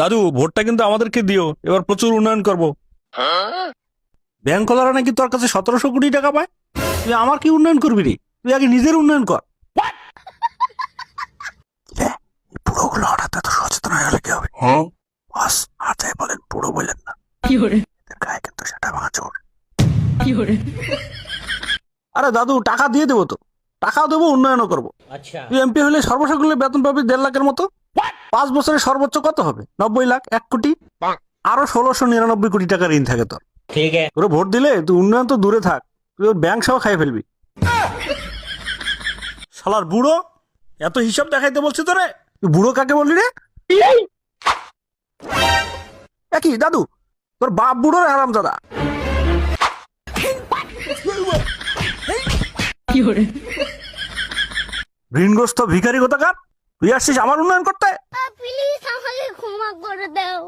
দাদু ভোটটা কিন্তু আমাদেরকে দিও, এবার প্রচুর উন্নয়ন করব। ব্যাংক কলারা নাকি তোর কাছে 1700 কোটি টাকা পায়, তুই আমার কি উন্নয়ন করবি রে? তুই আগে নিজের উন্নয়ন কর। বুড়োগুলো হঠাৎ এত সচেতন হয়ে গেলে কি হবে? বাস আর যাই বলেন, বুড়ো বললেন না, এদের গায়ে কিন্তু সেটা ভাঙা চোর। আরে দাদু টাকা দিয়ে দেবো তো, টাকাও দেবো, উন্নয়নও করবো। তুই এমপি হলে সর্বসাকুল্যে বেতন পাবি 1.5 লাখের মতো। 5 বছরে সর্বোচ্চ কত হবে? 90 লাখ, 1 কোটি। আরো 1699 কোটি টাকা ঋণ থাকে তোর। তোর ভোট দিলে তুই উন্নয়ন তো দূরে থাক, তুই ওর ব্যাংক সহ খাই ফেলবি। শালার বুড়ো, এত হিসাব দেখাইতে বলছি তোরে? তুই বুড়ো কাকে বললি রে? একই দাদু, তোর বাপ বুড়ো রে হারামজাদা। ঋণগ্রস্ত ভিখারি কোথাকার, তুই আসছিস আমার উন্নয়ন করতে? প্লিজ আমাকে ক্ষমা করে দাও।